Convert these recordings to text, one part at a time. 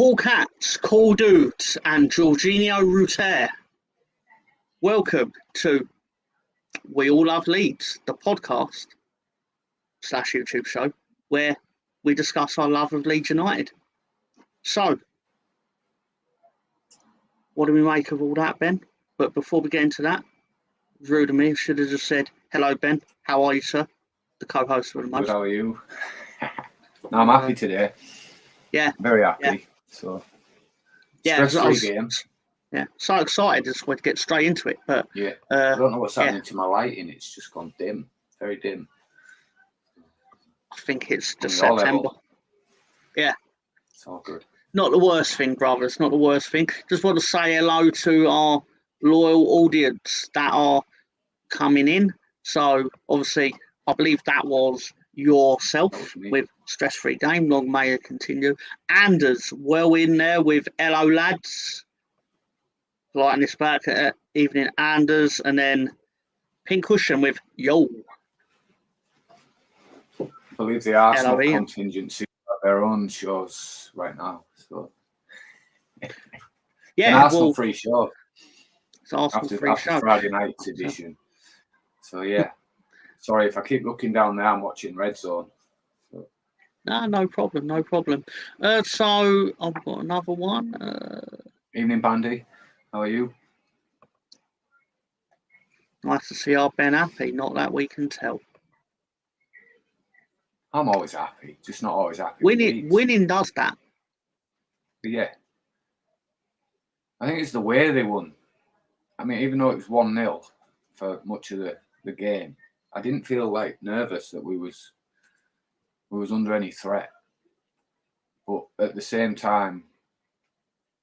Cool cats, cool dudes, and Jorginho Ruter. Welcome to We All Love Leeds, the podcast / YouTube show where we discuss our love of Leeds United. So, what do we make of all that, Ben? But before we get into that, it was rude of me. I should have just said, hello, Ben. How are you, sir? The co-host for the most. Good, how are you? No, I'm happy today. Yeah. Very happy. Yeah. So, Yeah, stress-free game. Yeah, so excited. Just want to get straight into it. But yeah, I don't know what's happening to my lighting. It's just gone dim, very dim. I think it's just September. Yeah. It's all good. Not the worst thing, brother. It's not the worst thing. Just want to say hello to our loyal audience that are coming in. So, obviously, I believe that was yourself with stress-free game. Long may it continue. Anders, well in there with hello, lads. Lighting this back at evening, Anders. And then Pink Cushion with yo. I believe the Arsenal hello, contingency have their own shows right now. So, yeah, an Arsenal free show. It's Arsenal after free show. Friday night's edition. So, yeah. Sorry if I keep looking down there. I'm watching Red Zone. So. No problem. So I've got another one. Evening, Bandy. How are you? Nice to see our Ben happy. Not that we can tell. I'm always happy. Just not always happy. Winning does that. But yeah. I think it's the way they won. I mean, even though it was 1-0 for much of the game, I didn't feel like nervous that we was under any threat. But at the same time,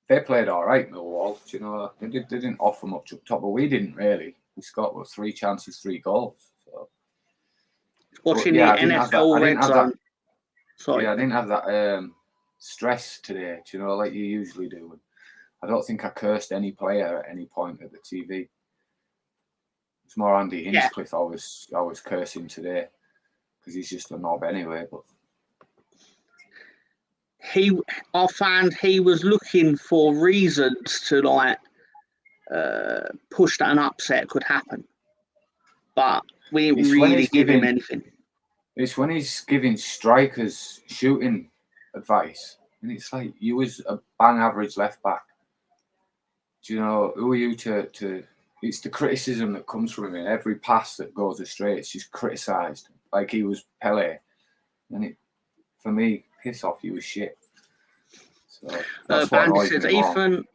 they played all right, Millwall. You know, they didn't offer much up top, but we didn't really. We scored 3 chances, 3 goals. So. Watching the NFL Red Zone. Sorry. Yeah, I didn't have that stress today. You know, like you usually do. I don't think I cursed any player at any point at the TV. It's more Andy Hinchcliffe I was cursing today because he's just a knob anyway. But I found he was looking for reasons to push that an upset could happen, but we didn't really give him anything. It's when he's giving strikers shooting advice, and it's like you was a bang average left back. Do you know who are you to? It's the criticism that comes from him in every pass that goes astray. It's just criticised like he was Pele, and for me, piss off. You was shit. So that's what Bandy says Ethan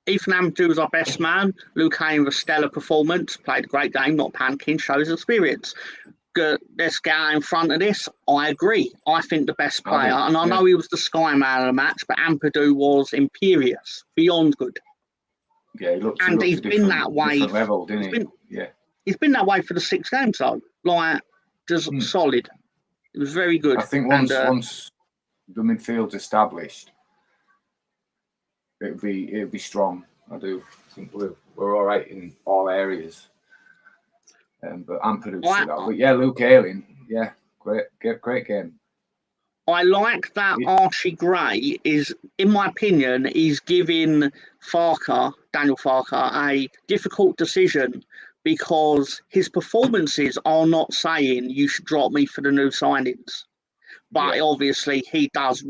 Ampadu was our best man. Luke Hayne was a stellar performance. Played a great game, not panicking. Shows experience. Let's get out in front of this. I agree. I think the best player, and I know he was the Sky man of the match, but Ampadu was imperious, beyond good. Yeah, he looked. And he's been that way. Level, didn't he? He's been that way for the 6 games though. Just solid. It was very good. I think once the midfield's established, it'd be strong. I do think we're all right in all areas. But Ampadu stood out. But yeah, Luke Ayling, great game. I like that Archie Gray is, in my opinion, he's giving Daniel Farker, a difficult decision because his performances are not saying you should drop me for the new signings. But obviously he does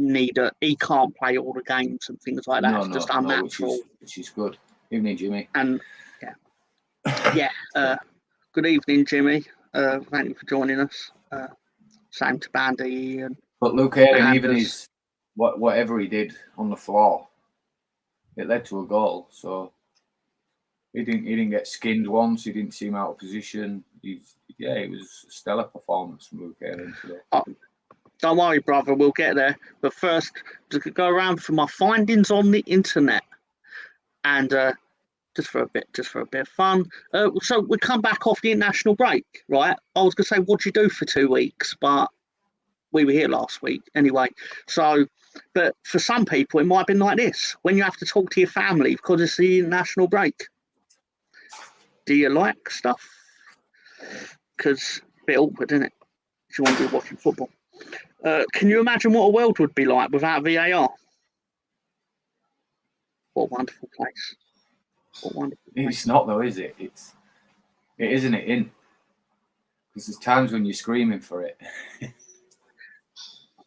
he can't play all the games and things like that. It's just unnatural. Which is good. Evening, Jimmy. And good evening, Jimmy. Thank you for joining us. Same to Bandy. But Luke Ayling, even his whatever he did on the floor, it led to a goal. So he didn't get skinned once. He didn't seem out of position. It was a stellar performance from Luke Ayling today. Don't worry, brother. We'll get there. But first, to go around for my findings on the internet, and just for a bit of fun. So we come back off the international break, right? I was going to say, what'd you do for 2 weeks? But we were here last week anyway. So, but for some people, it might have been like this when you have to talk to your family because it's the international break. Do you like stuff? Because it's a bit awkward, isn't it? If you want to be watching football. Can you imagine what a world would be like without VAR? What a wonderful place. What a wonderful place. It's not though, is it? It isn't it in? Because there's times when you're screaming for it.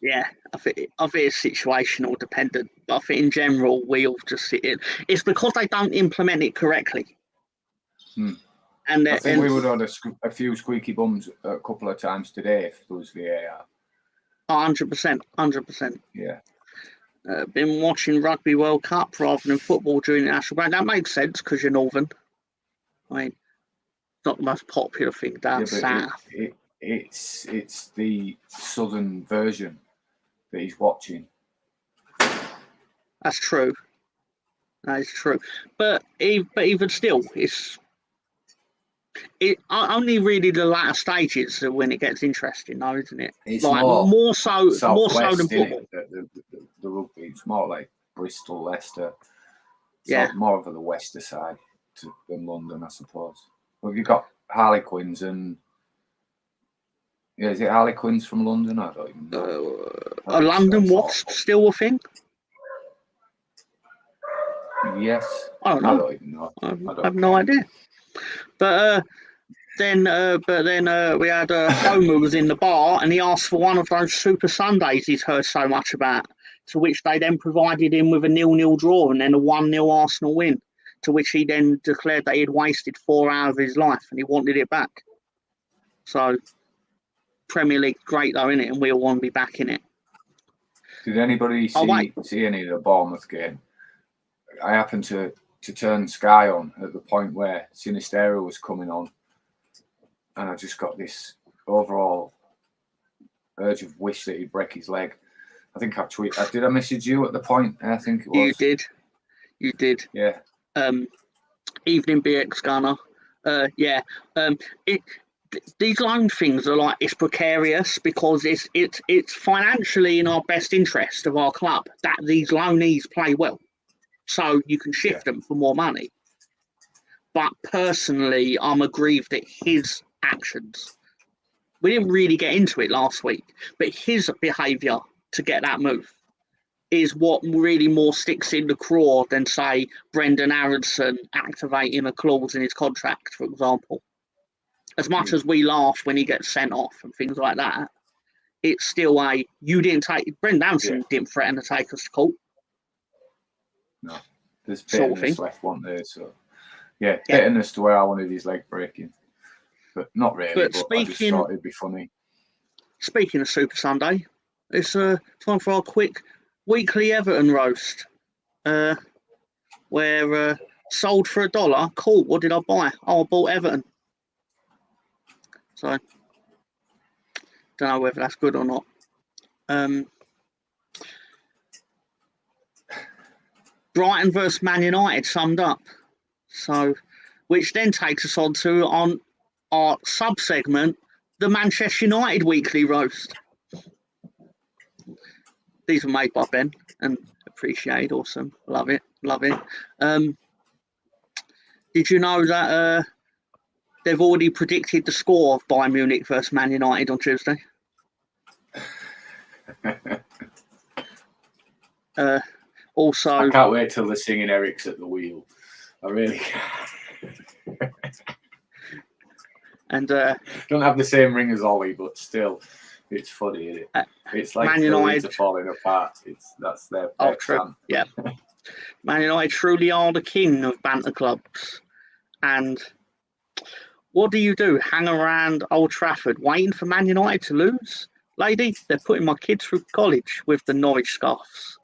Yeah, I think it's situational dependent. But I think in general, we all just sit in. It's because they don't implement it correctly. And I think we would have had a few squeaky bums a couple of times today if there was VAR. 100%, 100%. Yeah. Been watching Rugby World Cup rather than football during the national break. That makes sense because you're Northern. I mean, it's not the most popular thing down south. It's the southern version that he's watching. That's true. That is true. But even still, it's only really the latter stages when it gets interesting, though, isn't it? It's like more so than football. The rugby, it's more like Bristol, Leicester. Yeah, so more of the western side than London, I suppose. Well, you've got Harlequins and is it Harlequins from London? I don't even know. Are London Wasps still a thing? Yes. I don't know. I don't even know. I have no idea. But then we had Homer was in the bar and he asked for one of those Super Sundays he's heard so much about, to which they then provided him with a 0-0 draw and then a 1-0 Arsenal win, to which he then declared that he had wasted 4 hours of his life and he wanted it back. So, Premier League, great though, isn't it? And we all want to be back in it. Did anybody see any of the Bournemouth game? I happened to turn Sky on at the point where Sinistero was coming on, and I just got this overall urge of wish that he'd break his leg. I think I've tweeted. Did I message you at the point? I think it was. You did. Yeah. Evening BX Gunner. Yeah. These loan things are like, it's precarious because it's financially in our best interest of our club that these loanees play well, so you can shift them for more money. But personally, I'm aggrieved at his actions. We didn't really get into it last week, but his behaviour to get that move is what really more sticks in the craw than, say, Brendan Aronson activating a clause in his contract, for example. As much as we laugh when he gets sent off and things like that, it's still Brendan Aronson didn't threaten to take us to court. No, there's bitterness left, wasn't there? So, bitterness to where I wanted his leg breaking. But not really, but I just thought it'd be funny. Speaking of Super Sunday, it's time for our quick weekly Everton roast. Where sold for $1. Cool, what did I buy? Oh, I bought Everton. So, don't know whether that's good or not. Brighton versus Man United summed up. So, which then takes us on to our sub-segment, the Manchester United Weekly Roast. These were made by Ben and appreciated. Awesome. Love it. Did you know that they've already predicted the score of Bayern Munich versus Man United on Tuesday? Also, I can't wait till they're singing Eric's at the wheel. I really can't. And don't have the same ring as Ollie, but still, it's funny, isn't it? It's like Man United are falling apart. That's their true. Yeah. Man United truly are the king of banter clubs. And what do you do? Hang around Old Trafford waiting for Man United to lose? Lady, they're putting my kids through college with the Norwich scarves.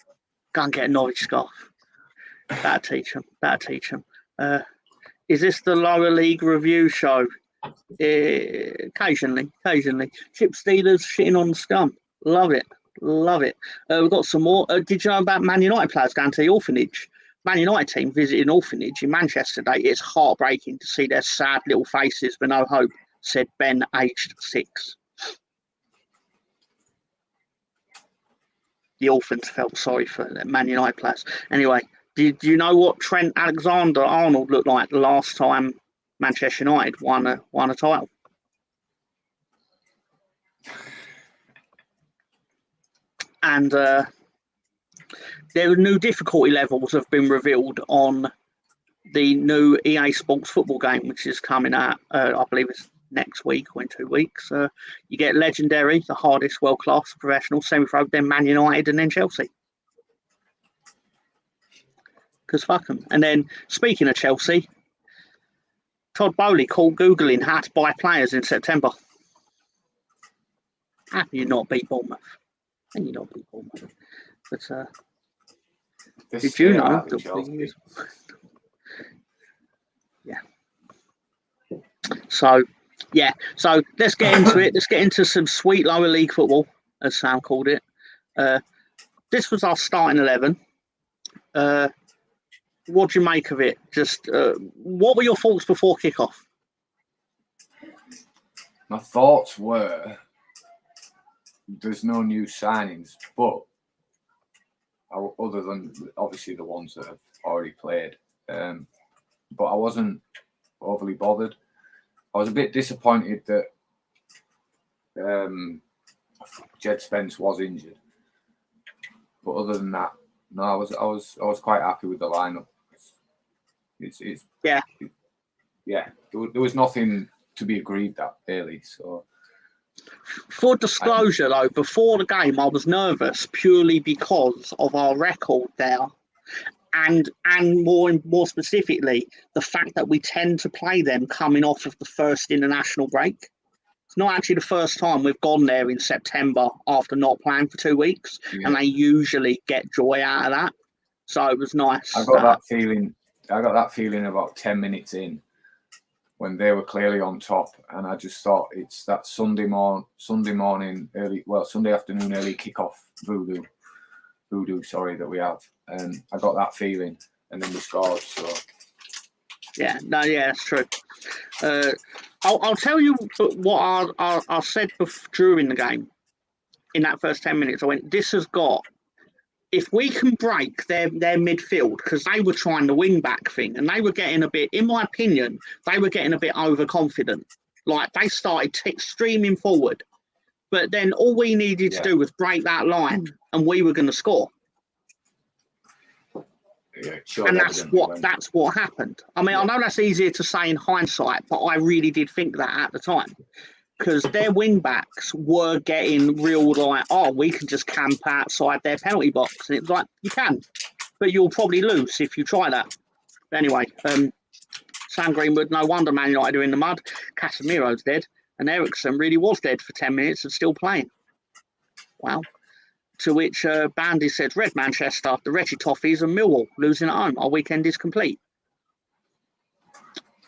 Go and get a Norwich scarf. Better teach them. Is this the lower league review show? Occasionally. Chip Steelers shitting on the scum. Love it. We've got some more. Did you know about Man United players going to the orphanage? Man United team visited an orphanage in Manchester today. It's heartbreaking to see their sad little faces with no hope, said Ben, aged 6. The orphans felt sorry for the Man United players. Anyway, did you know what Trent Alexander-Arnold looked like the last time Manchester United won a title? And there are new difficulty levels have been revealed on the new EA Sports football game, which is coming out, I believe it's next week or in 2 weeks. You get Legendary, the hardest world-class professional, semi-pro, then Man United, and then Chelsea. Because fuck them. And then, speaking of Chelsea, Todd Bowley caught Googling how to buy players in September. How can you not beat Bournemouth? How can you not beat Bournemouth? But did you know that yeah. So let's get into it. Let's get into some sweet lower league football, as Sam called it. This was our starting 11. What do you make of it? Just what were your thoughts before kickoff? My thoughts were there's no new signings, but other than obviously the ones that have already played. But I wasn't overly bothered. I was a bit disappointed that Jed Spence was injured. But other than that, no, I was quite happy with the lineup. There was nothing to be agreed that really. So, for disclosure, though, before the game, I was nervous purely because of our record there, and more specifically, the fact that we tend to play them coming off of the first international break. It's not actually the first time we've gone there in September after not playing for 2 weeks, and they usually get joy out of that. So it was nice. I got that feeling about 10 minutes in when they were clearly on top, and I just thought it's that Sunday afternoon early kickoff voodoo, that we have. And I got that feeling, and then we scored. So it's true. I'll tell you what I said during the game. In that first 10 minutes, I went, this has got, if we can break their midfield, because they were trying the wing back thing, and they were getting a bit, in my opinion, they were getting a bit overconfident. Like, they started streaming forward, but then all we needed to do was break that line, and we were going to score. Yeah, sure, and that's what happened. I mean, I know that's easier to say in hindsight, but I really did think that at the time. Because their wing backs were getting real like, we can just camp outside their penalty box. And it was like, you can, but you'll probably lose if you try that. But anyway, Sam Greenwood, no wonder Man United are in the mud. Casemiro's dead, and Ericsson really was dead for 10 minutes and still playing. Wow. To which Bandy said, Red Manchester, the Reggie Toffees and Millwall losing at home. Our weekend is complete.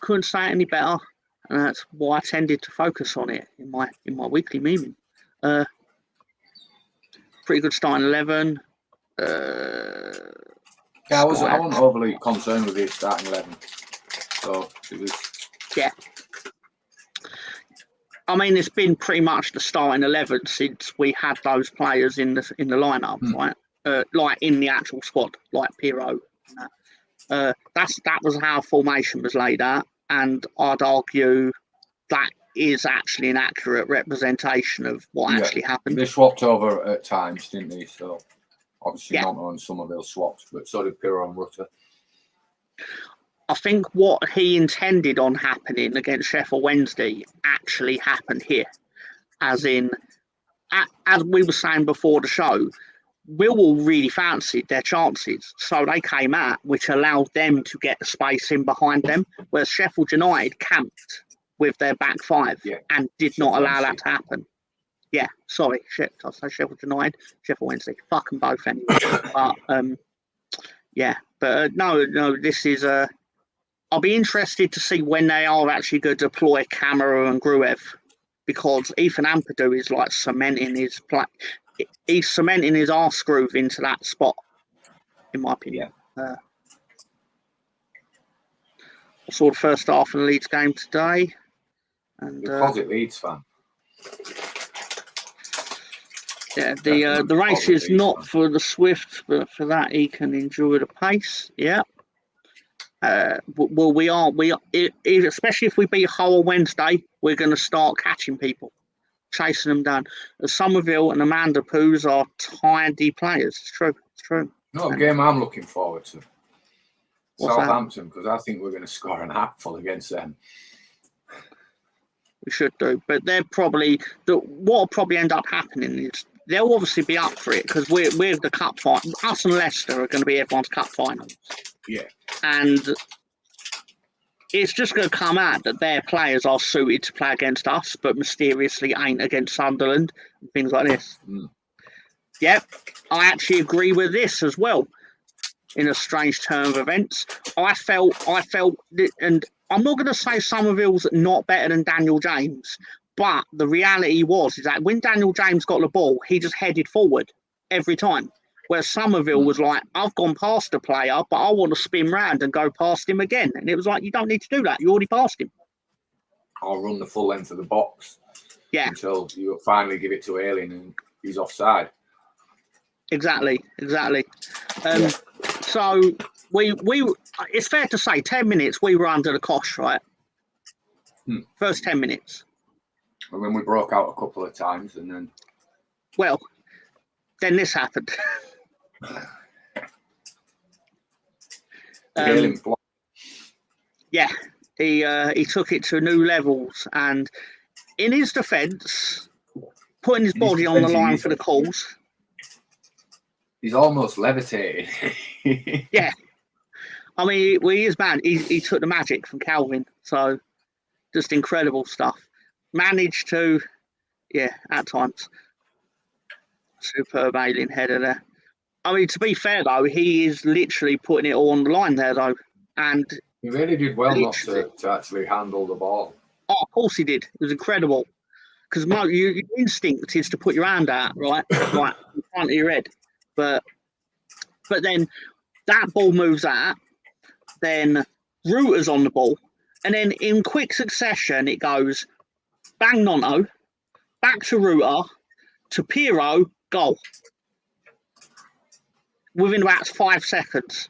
Couldn't say it any better. And that's why I tended to focus on it in my weekly memeing. Pretty good starting 11. I wasn't overly concerned with his starting 11. So it was. Yeah. I mean, it's been pretty much the starting 11 since we had those players in the lineup, right? Like in the actual squad, like Pirro. And that was how formation was laid out. And I'd argue that is actually an accurate representation of what actually happened. They swapped over at times, didn't they? So obviously not on Somerville swapped, but so did Pirro and Rutter. I think what he intended on happening against Sheffield Wednesday actually happened here. As in, as we were saying before the show, Millwall really fancied their chances, so they came out, which allowed them to get the space in behind them, whereas Sheffield United camped with their back five and did not allow that to happen. Yeah, sorry, I say Sheffield United, Sheffield Wednesday, fuck them both anyway. But no, this is I'll be interested to see when they are actually going to deploy Camara and Gruev, because Ethan Ampadu is like cementing his play. He's cementing his arse groove into that spot, in my opinion. I saw the first half of the Leeds game today. And you're a closet Leeds fan. Yeah, the race is not for the swift, but for that he can enjoy the pace. Yeah. Well, we are, especially if we beat Hull on Wednesday, we're going to start catching people, chasing them down. Somerville and Amanda Poos are tidy players. It's true. No, a game I'm looking forward to. What's Southampton, because I think we're going to score an hatful against them. We should do, but they're probably what will probably end up happening is they'll obviously be up for it because we're the cup final. Us and Leicester are going to be everyone's cup finals. Yeah, and it's just going to come out that their players are suited to play against us, but mysteriously ain't against Sunderland and things like this. Yep, I actually agree with this as well. In a strange turn of events, I felt, and I'm not going to say Somerville's not better than Daniel James, but the reality is that when Daniel James got the ball, he just headed forward every time. Where Somerville was like, I've gone past the player, but I want to spin round and go past him again. And it was like, you don't need to do that. You already passed him. I'll run the full length of the box. Yeah. Until you finally give it to Ayling and he's offside. Exactly. Yeah. So we it's fair to say 10 minutes we were under the cosh, right? First 10 minutes. And then we broke out a couple of times and then... Well, then this happened. Yeah, he took it to new levels, and in his defence, putting his body on the line for the cause. He's almost levitating. Yeah. I mean, he is man. He took the magic from Calvin. So, just incredible stuff. Managed to, at times. Superb alien header there. I mean, to be fair, though, he is literally putting it all on the line there, though. And he really did well not to actually handle the ball. Oh, of course he did. It was incredible. Because your instinct is to put your hand out, right? Right in front of your head. But then that ball moves out, then Reuter's on the ball, and then in quick succession it goes bang Nonto, back to Reuter, to Pirro, goal. Within about 5 seconds.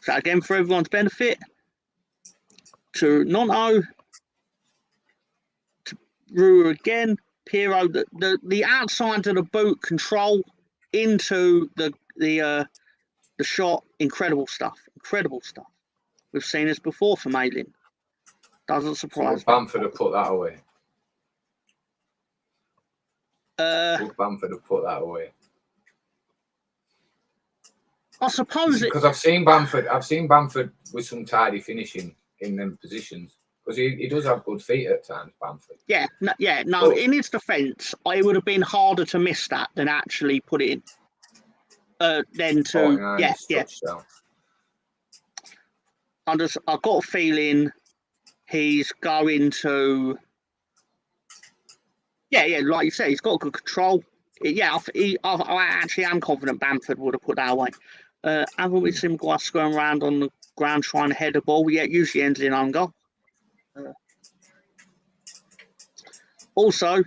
So again, for everyone's benefit, to Nonto, to Reuter again, Pirro, the outside of the boot control into the shot, incredible stuff. We've seen this before from Ayling. Doesn't surprise me. Bamford have put that away. Would Bamford have put that away? I suppose because I've seen Bamford with some tidy finishing in them positions. Because he does have good feet at times, Bamford. Yeah, no. In his defence, it would have been harder to miss that than actually put it in. Then to touchdown. I've got a feeling he's going to. Yeah, like you said, he's got good control. I actually am confident Bamford would have put that away. Haven't we seen Maguire going around on the ground trying to head the ball? Yeah, it usually ends in own goal. Also,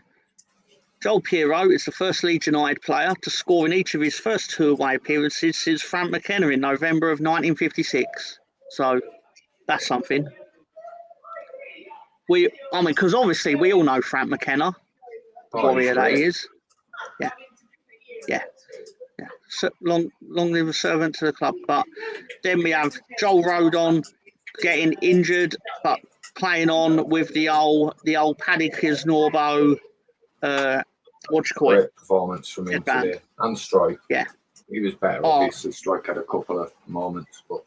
Joel Pirro is the first Leeds United player to score in each of his first 2 away appearances since Frank McKenna in November of 1956. So, that's something. Because obviously we all know Frank McKenna, warrior that he is. Yeah. So, long live a servant to the club. But then we have Joel Rodon getting injured, but playing on with the old Paddy Kisnorbo, Great performance from him today. And Strike. Yeah. He was better, obviously. Strike had a couple of moments, but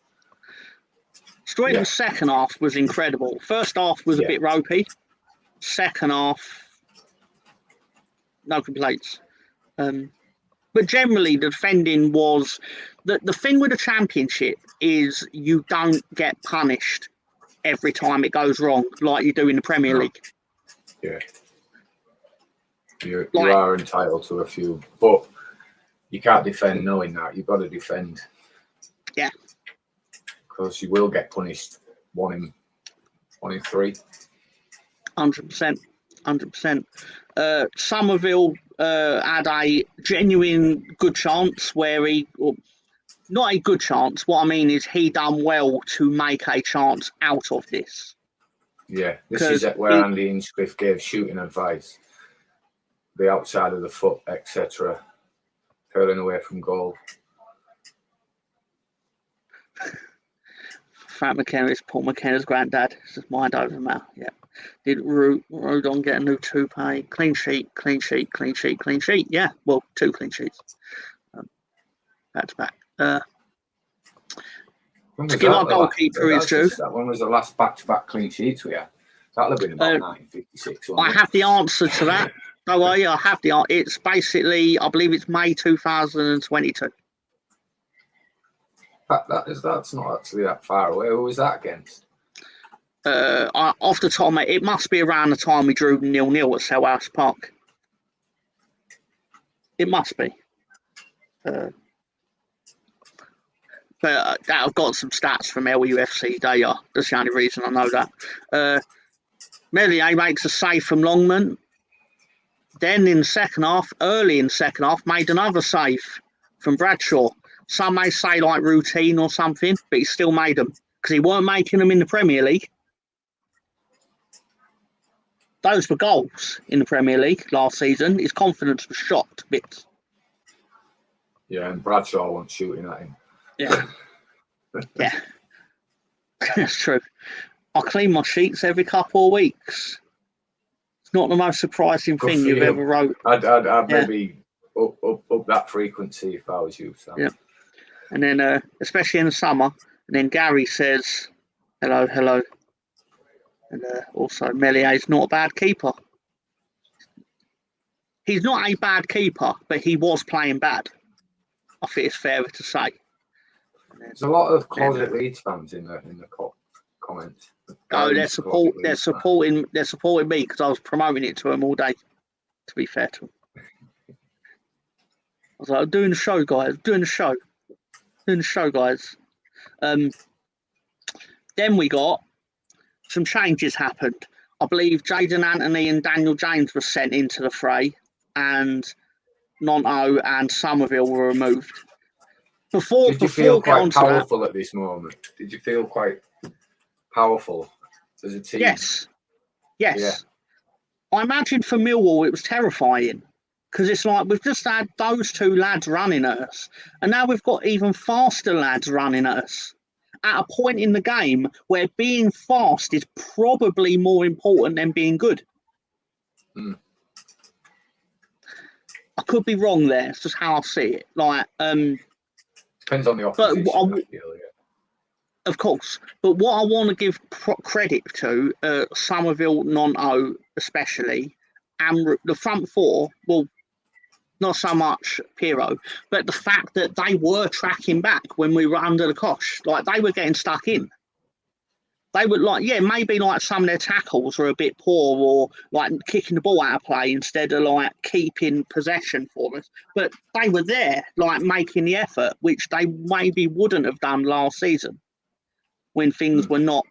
Strike's second half was incredible. First half was a bit ropey. Second half, no complaints. But generally, the defending was the thing with the Championship is you don't get punished every time it goes wrong like you do in the Premier League. Yeah. You are entitled to a few, but you can't defend knowing that. You've got to defend. Yeah. Because you will get punished 1 in 3. 100%. Somerville had a genuine good chance where not a good chance. What I mean is he done well to make a chance out of this. Yeah, this is where Andy Hinchcliffe gave shooting advice. The outside of the foot, etc. curling away from goal. Frank McKenna's Paul McKenna's granddad. It's just mind over mouth. Yeah. Did Rodon get a new toupee? Clean sheet. Yeah. Well, 2 clean sheets. Back to back. To give our goalkeeper his due. When was the last back-to-back clean sheets we had? That'll have been about 1956. I have the answer to that. Don't worry, I have the answer. It's basically, I believe it's May 2022. That's not actually that far away. Who was that against? Off the top, mate, it must be around the time we drew 0-0 at Selhurst Park. It must be. But I've got some stats from LUFC. They are. That's the only reason I know that. Meslier makes a save from Longman. Then in the second half, early in the second half, made another save from Bradshaw. Some may say like routine or something, but he still made them because he weren't making them in the Premier League. Those were goals in the Premier League last season. His confidence was shot to bits. Yeah, and Bradshaw wasn't shooting at him. Yeah. Yeah. That's true. I clean my sheets every couple of weeks. It's not the most surprising thing you've ever wrote. I'd maybe up that frequency if I was you, Sam. Yeah. And then, especially in the summer, and then Gary says, hello. And also, Mellier's not a bad keeper. He's not a bad keeper, but he was playing bad. I think it's fairer to say. There's a lot of closet Leeds fans in the comments. Oh, they're supporting me because I was promoting it to them all day. To be fair to them, I was like, I'm doing the show, guys. Then we got some changes happened. I believe Jaden Anthony and Daniel James were sent into the fray, and Nonto and Somerville were removed. Did you feel quite powerful at this moment? Did you feel quite powerful as a team? Yes. Yeah. I imagine for Millwall it was terrifying because it's like we've just had those 2 lads running at us, and now we've got even faster lads running at us at a point in the game where being fast is probably more important than being good. Mm. I could be wrong there. It's just how I see it. Depends on the opposition. Of course. But what I want to give credit to, Somerville, Nonto especially, and the front 4, well, not so much Pirro, but the fact that they were tracking back when we were under the cosh. Like, they were getting stuck in. They were maybe some of their tackles were a bit poor or kicking the ball out of play instead of keeping possession for us. But they were there, making the effort, which they maybe wouldn't have done last season when things were not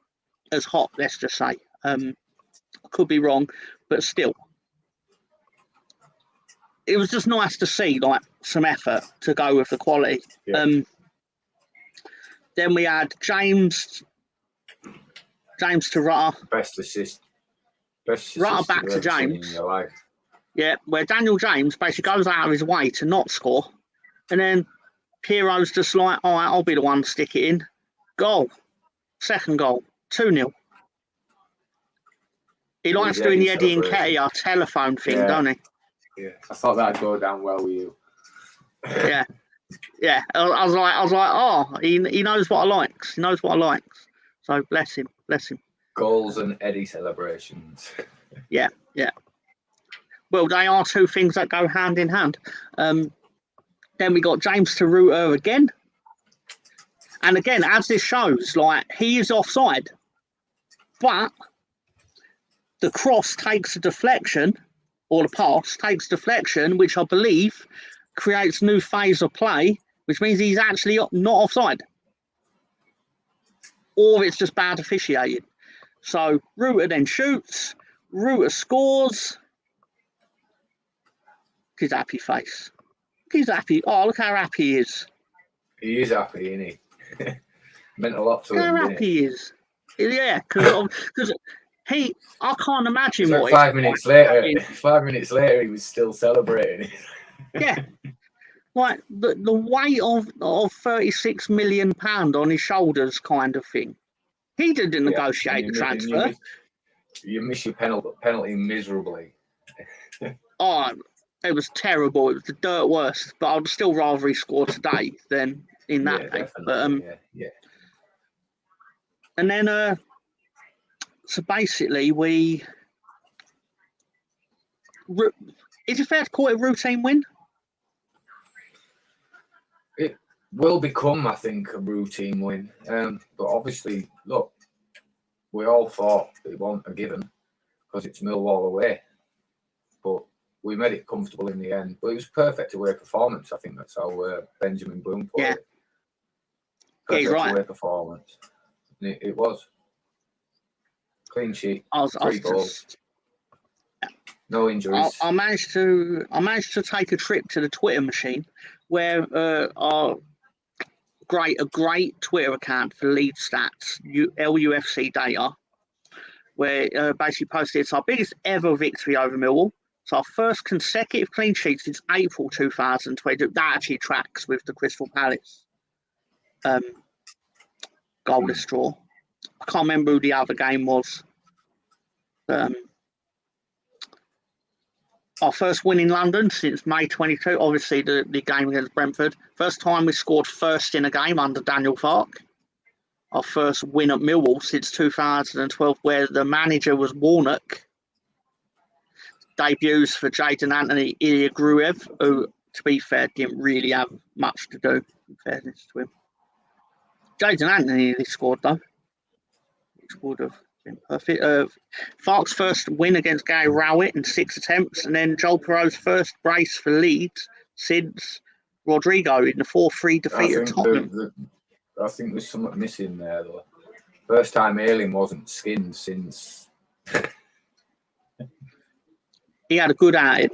as hot, let's just say. I could be wrong, but still. It was just nice to see some effort to go with the quality. Yeah. Then we had James to Rutter. Best assist Rutter back to James. Yeah, where Daniel James basically goes out of his way to not score. And then Pirro's just all right, I'll be the one to stick it in. Goal. Second goal. 2-0. He likes doing the Eddie and Nketiah telephone thing, don't he? Yeah, I thought that'd go down well with you. Yeah. I was like, he knows what I likes. He knows what I likes. So bless him. Goals and Eddie celebrations. Yeah. Well, they are 2 things that go hand in hand. Then we got James to Rutter again. And again, as this shows, he is offside. But the cross takes a deflection, or the pass takes deflection, which I believe creates a new phase of play, which means he's actually not offside. Or it's just bad officiating. So Rutter then shoots, Rutter scores. His happy face. He's happy. Oh, look how happy he is. He is happy, isn't he? Meant a lot to him. How happy he is. Yeah, because I can't imagine so what 5 minutes later. 5 minutes later, he was still celebrating. Yeah. like the weight of £36 million on his shoulders, kind of thing. He didn't negotiate the transfer. You miss your penalty miserably. Oh, it was terrible. It was the dirt worst. But I'd still rather he scored today than in that game. But and then so basically is it fair to call it a routine win? It will become, I think, a routine win. But obviously, look, we all thought it wasn't a given because it's Millwall away. But we made it comfortable in the end. But it was perfect away performance. I think that's how Benjamin Bloom put it. Perfect away performance. And it was. Clean sheet. 3 goals. No injuries. I managed to take a trip to the Twitter machine where a great Twitter account for Leeds Stats, LUFC Data, where basically posted it's our biggest ever victory over Millwall. It's our first consecutive clean sheet since April 2020. That actually tracks with the Crystal Palace goalless draw. I can't remember who the other game was. Our first win in London since May 22. Obviously, the game against Brentford. First time we scored first in a game under Daniel Farke. Our first win at Millwall since 2012, where the manager was Warnock. Debuts for Jadon Anthony, Ilya Gruev, who, to be fair, didn't really have much to do, in fairness to him. Jadon Anthony nearly scored, though, which would have been perfect. Farke's first win against Gary Rowett in 6 attempts, and then Joel Perreault's first brace for Leeds since Rodrigo in the 4-3 defeat at Tottenham. I think there's something missing there, though. First time Ayling wasn't skinned since. He had a good outing.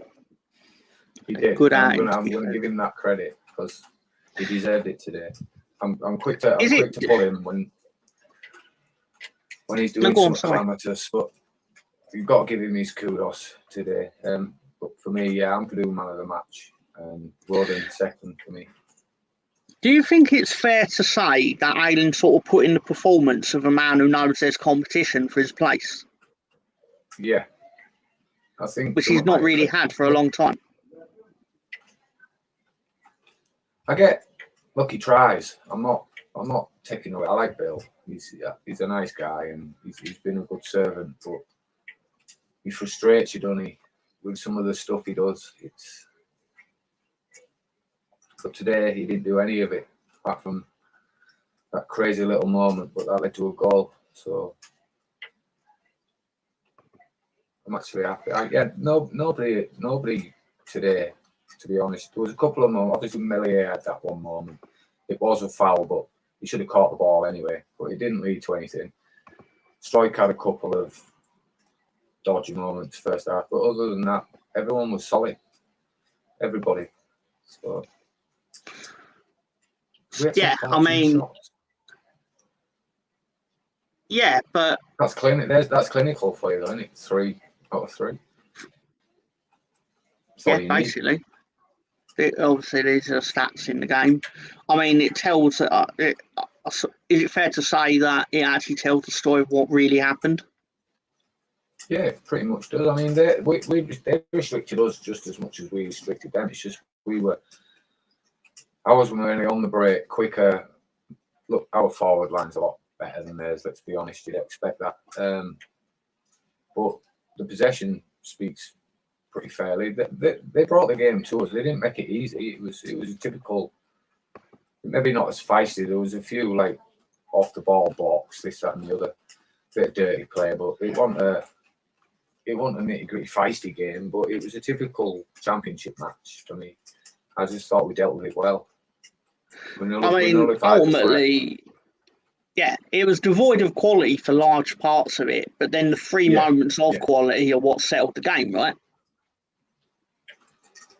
He did. I'm going to give him that credit because he deserved it today. I'm quick to pull him when he's doing something calamitous, but you've got to give him his kudos today. But for me, I'm Purdue man of the match, and Roden second for me. Do you think it's fair to say that Ayling sort of put in the performance of a man who knows there's competition for his place? Yeah. I think, which he's not really had for a long time. He tries. I'm not taking away. I like Bill. He's a nice guy and he's been a good servant, but he frustrates you, doesn't he, with some of the stuff he does. But today he didn't do any of it apart from that crazy little moment, but that led to a goal. So I'm actually happy. Nobody today, to be honest. There was a couple of moments. Obviously, Melier had that one moment. It was a foul, but he should have caught the ball anyway. But it didn't lead to anything. Strike had a couple of dodgy moments first half, but other than that, everyone was solid. Everybody. So yeah, I mean, shots. Yeah, but that's clinical for you, though, isn't it? 3 out of 3. Yeah, basically. Obviously, these are stats in the game. I mean, it tells. Is it fair to say that it actually tells the story of what really happened? Yeah, it pretty much does. I mean, they restricted us just as much as we restricted them. It's just I was mainly on the break, quicker. Look, our forward line's a lot better than theirs, let's be honest. You'd expect that. But the possession speaks pretty fairly. They brought the game to us. They didn't make it easy. It was a typical, maybe not as feisty. There was a few like off the ball blocks, this, that, and the other, bit of dirty play, but it wasn't a nitty-gritty feisty game. But it was a typical championship match for me. I just thought we dealt with it well. Ultimately, yeah, it was devoid of quality for large parts of it, but then the 3 moments of quality are what settled the game, right?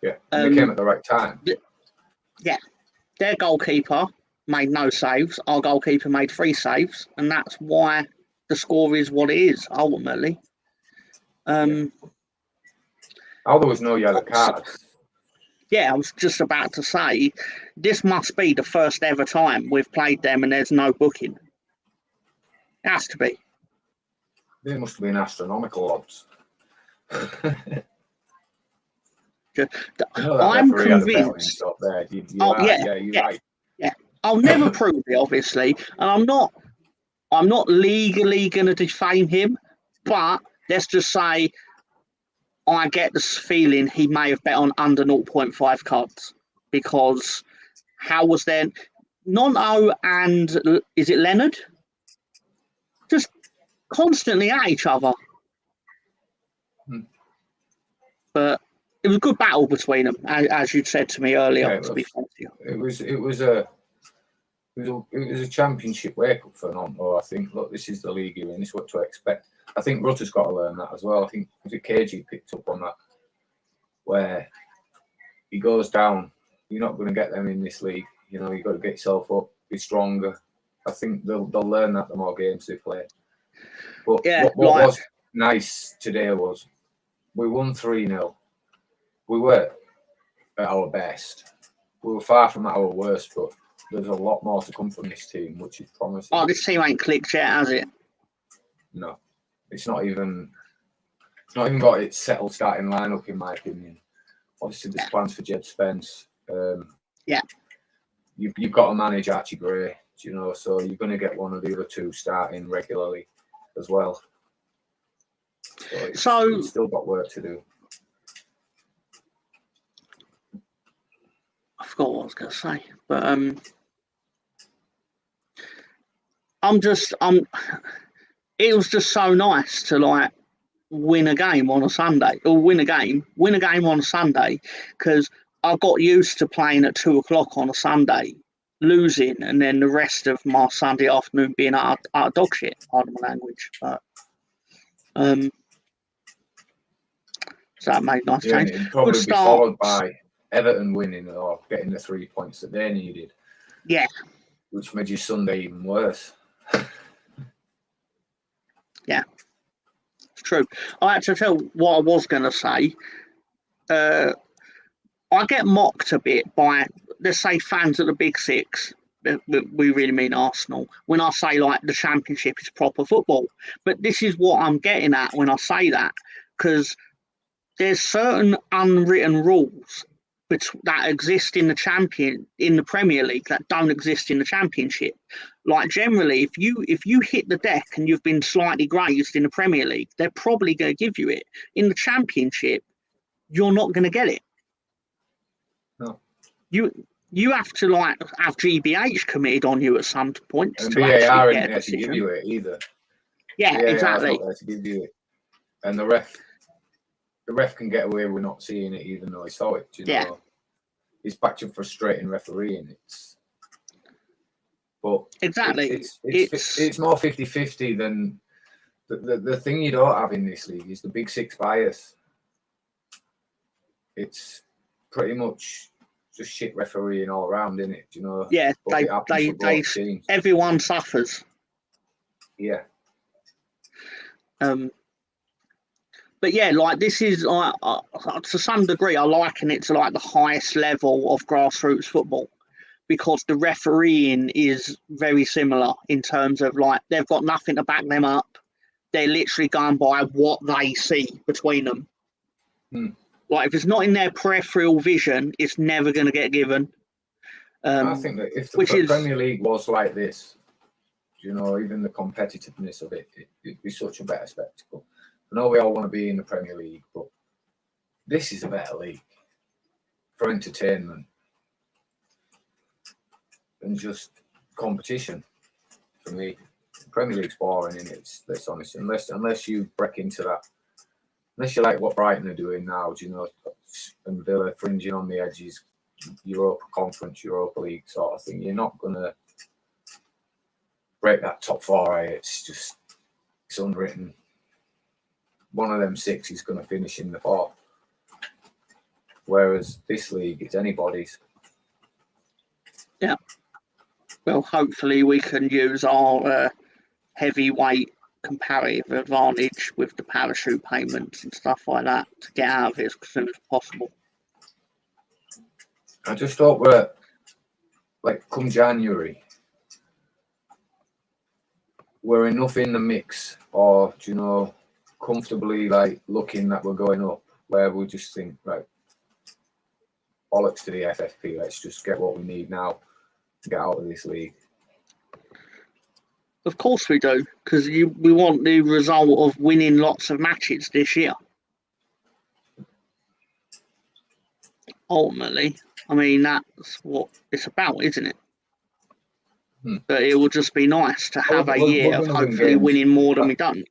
Yeah, and they came at the right time. Yeah, their goalkeeper made no saves. Our goalkeeper made 3 saves, and that's why the score is what it is, ultimately. There was no yellow cards. Yeah, I was just about to say, this must be the first ever time we've played them and there's no booking. It has to be. They must have been astronomical odds. I'm convinced. There. You're right. Yeah. I'll never prove it, obviously, and I'm not legally going to defame him, but let's just say I get this feeling he may have bet on under 0.5 cards because how was there Nonto and is it Leonard just constantly at each other? But it was a good battle between them, as you'd said to me earlier. Yeah, to be fair to you, it was a championship wake up for Nonto. I think, look, this is the league you're in. This is what to expect. I think Rutter's got to learn that as well. I think was it KG picked up on that, where he goes down. You're not going to get them in this league. You know, you've got to get yourself up, be stronger. I think they'll learn that the more games they play. But yeah, what was nice today was we won 3-0. We were at our best. We were far from at our worst, but there's a lot more to come from this team, which is promising. Oh, this team ain't clicked yet, has it? No, it's not even got its settled starting lineup, in my opinion. Obviously, there's plans for Jed Spence. You've got to manage Archie Gray, you know, so you're going to get one of the other two starting regularly as well. So it's still got work to do. I forgot what I was going to say, but it was just so nice to like win a game on a Sunday or win a game on a Sunday because I got used to playing at 2:00 on a Sunday, losing, and then the rest of my Sunday afternoon being out of dog shit, pardon my language. But so that made a nice change. It'd probably be followed by Everton winning or getting the 3 points that they needed. Yeah. Which made your Sunday even worse. Yeah. It's true. I had to tell what I was going to say. I get mocked a bit by, let's say, fans of the Big Six. We really mean Arsenal. When I say, like, the Championship is proper football. But this is what I'm getting at when I say that. Because there's certain unwritten rules that exist in the Premier League that don't exist in the Championship. Like generally, if you hit the deck and you've been slightly grazed in the Premier League, they're probably going to give you it. In the Championship, you're not going to get it. No. You have to like have GBH committed on you at some point and to VAR actually isn't get a there to give decision. you it either. Yeah, VAR exactly. Not there to give you it. And the ref can get away with not seeing it even though he saw it. You know? Yeah. It's back to frustrating refereeing. But exactly. It's more 50-50 than the thing you don't have in this league is the Big Six bias. It's pretty much just shit refereeing all around, isn't it? You know. Yeah, they everyone suffers. Yeah. But yeah, like this is to some degree, I liken it to like the highest level of grassroots football because the refereeing is very similar in terms of like they've got nothing to back them up. They're literally going by what they see between them. Like if it's not in their peripheral vision, it's never going to get given. I think that if the Premier League was like this, you know, even the competitiveness of it'd be such a better spectacle. I know we all want to be in the Premier League, but this is a better league for entertainment than just competition. For me, the Premier League's boring, and let's honest. Unless you break into that, unless you like what Brighton are doing now, do you know, and Villa fringing on the edges, Europa Conference, Europa League sort of thing, you're not gonna break that top four. It's unwritten. One of them six is going to finish in the fourth. Whereas this league, it's anybody's. Yeah. Well, hopefully we can use our heavyweight comparative advantage with the parachute payments and stuff like that to get out of it as soon as possible. I just thought we're like come January, we're enough in the mix, or do you know, comfortably like looking that we're going up, where we just think, right, bollocks to the FFP, let's just get what we need now, get out of this league. Of course we do, because we want the result of winning lots of matches this year. Ultimately, I mean, that's what it's about, isn't it? But it will just be nice to have a year of hopefully winning more than we don't.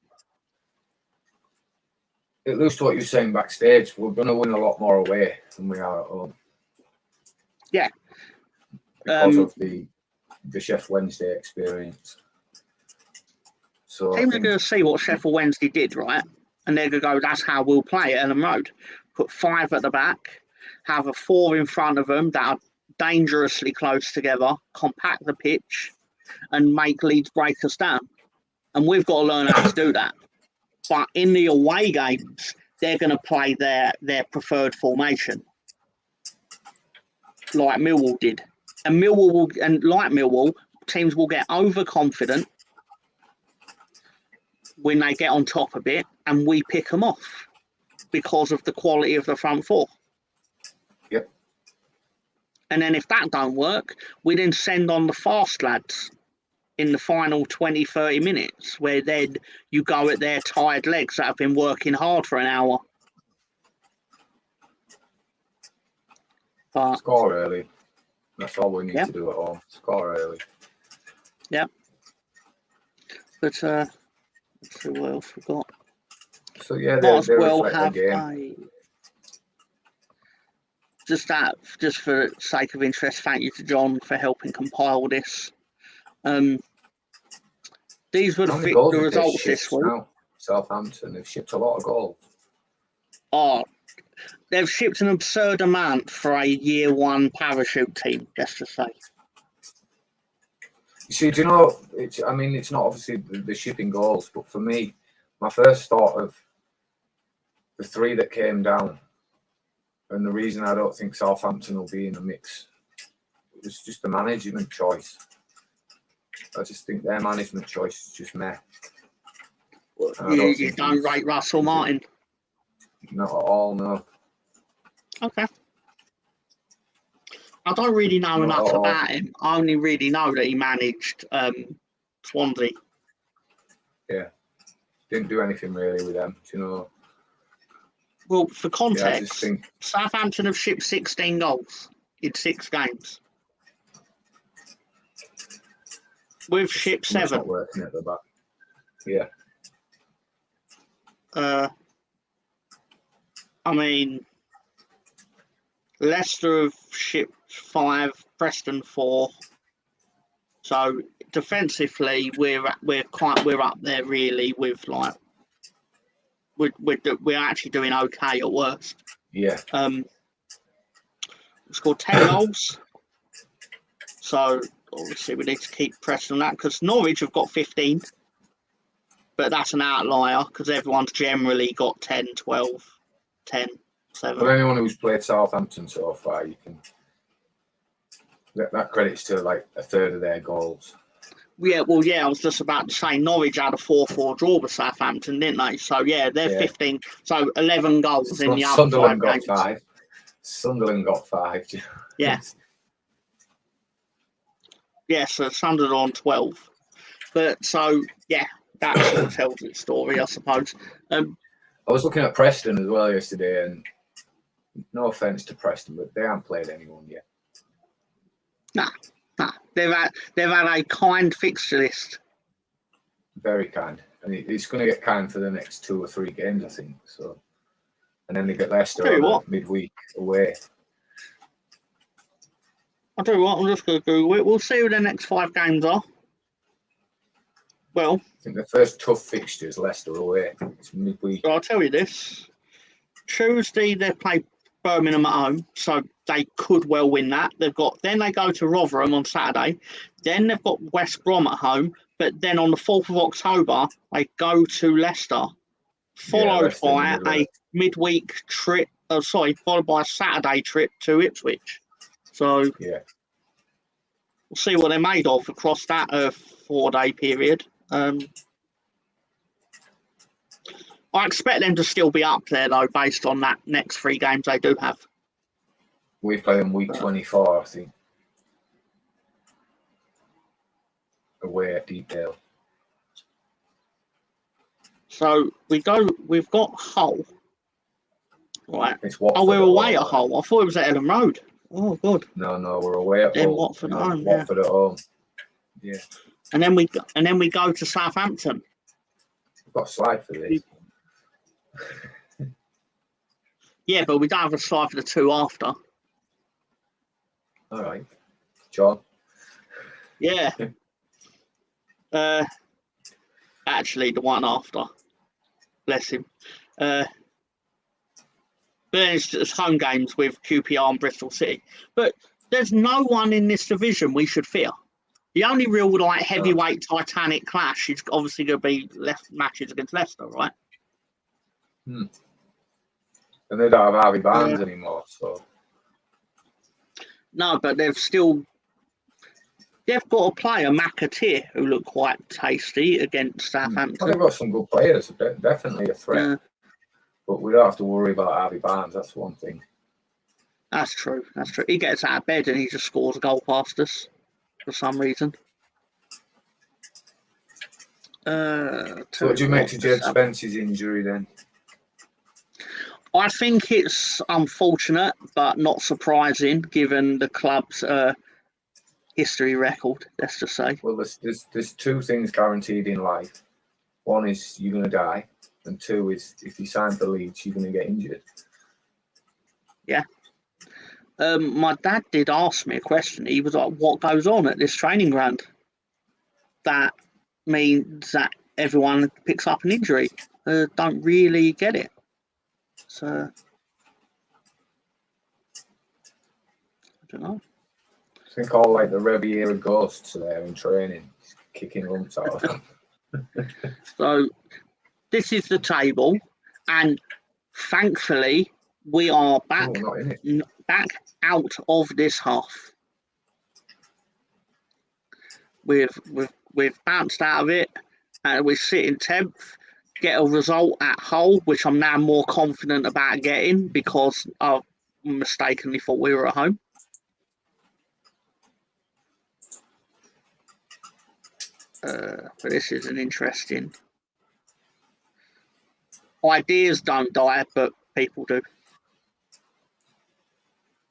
It looks to what you're saying backstage, we're going to win a lot more away than we are at home. Yeah. Because of the Sheffield Wednesday experience. So teams are going to see what Sheffield Wednesday did, right? And they're going to go, that's how we'll play at Ellen Road. Put 5 at the back, have a 4 in front of them that are dangerously close together, compact the pitch, and make Leeds break us down. And we've got to learn how to do that. But in the away games, they're going to play their preferred formation, like Millwall did. And like Millwall, teams will get overconfident when they get on top a bit, and we pick them off because of the quality of the front 4. Yep. And then if that don't work, we then send on the fast lads in the final 20, 30 minutes, where then you go at their tired legs that have been working hard for an hour. But score early. That's all we need to do at home. Score early. Yep. But let's see what else we've got. So yeah, might as well have just for the sake of interest, thank you to John for helping compile this. These were the results this week. Now, Southampton, they've shipped a lot of goals. Oh, they've shipped an absurd amount for a year 1 parachute team, just to say. You see, do you know, it's not obviously the shipping goals, but for me, my first thought of the 3 that came down, and the reason I don't think Southampton will be in the mix, was just the management choice. I just think their management choice is just meh. You don't rate Russell Martin? Not at all, no. Okay. I don't really know enough about him. I only really know that he managed Swansea. Yeah. Didn't do anything really with them, do you know? Well, for context, yeah, Southampton have shipped 16 goals in 6 games. We've shipped 7. Not working at the back. Yeah. I mean, Leicester have shipped 5, Preston 4. So defensively, we're up there really with like we're actually doing okay at worst. Yeah. We scored 10 goals. So obviously we need to keep pressing on that, because Norwich have got 15. But that's an outlier because everyone's generally got 10, 12, 10, 7. For anyone who's played Southampton so far, you can that credits to like a third of their goals. Yeah, well, I was just about to say Norwich had a 4-4 draw with Southampton, didn't they? So yeah, they're 15. So 11 goals in the other 5 games. 5. Sunderland got 5. Yeah. Yeah, so Sunderland on 12. But so yeah, that sort of tells its story, I suppose. I was looking at Preston as well yesterday, and no offence to Preston, but they haven't played anyone yet. Nah. They've had a kind fixture list. Very kind, and it's going to get kind for the next 2 or 3 games, I think. So, and then they get Leicester midweek away. I'll tell you what, I'm just going to Google it. We'll see who the next 5 games are. Well, I think the first tough fixture is Leicester away. It's midweek. So I'll tell you this. Tuesday, they play Birmingham at home, so they could well win that. Then they go to Rotherham on Saturday. Then they've got West Brom at home. But then on the 4th of October, they go to Leicester, followed by a midweek trip. Followed by a Saturday trip to Ipswich. So Yeah. we'll see what they're made of across that 4-day period. I expect them to still be up there, though, based on that next 3 games they do have. We play in week 24, I think. Away at Detail. So we've got Hull. Right. It's Watford. Oh, we're away at Hull. I thought it was at Ellen Road. Oh, good. No, we're away at Then Hull. Watford at home. Watford at home. Yeah. And then we go to Southampton. We've got a slide for this. Yeah, but we don't have a slide for the 2 after. All right. John. Yeah. Actually, the one after. Bless him. But then it's just home games with QPR and Bristol City. But there's no one in this division we should fear. The only real heavyweight Titanic clash is obviously going to be matches against Leicester, right? And they don't have Harvey Barnes anymore, so. No, but they've got a player, McAteer, who looked quite tasty against Southampton. Well, they've got some good players, definitely a threat. But we don't have to worry about Harvey Barnes, that's one thing. That's true. He gets out of bed and he just scores a goal past us for some reason. So what do you make to Jed Spence's injury then? I think it's unfortunate, but not surprising, given the club's history record, let's just say. Well, there's 2 things guaranteed in life. One is you're going to die, and 2 is if you sign for Leeds, you're going to get injured. Yeah. My dad did ask me a question. He was like, what goes on at this training ground? That means that everyone picks up an injury. Don't really get it. So, I don't know. I think all the Riviera ghosts there in training, kicking lumps out of them. So, this is the table, and thankfully, we are back out of this half. We've bounced out of it, and we sit in 10th. Get a result at Hull, which I'm now more confident about getting because I mistakenly thought we were at home. But this is an interesting. Ideas don't die, but people do.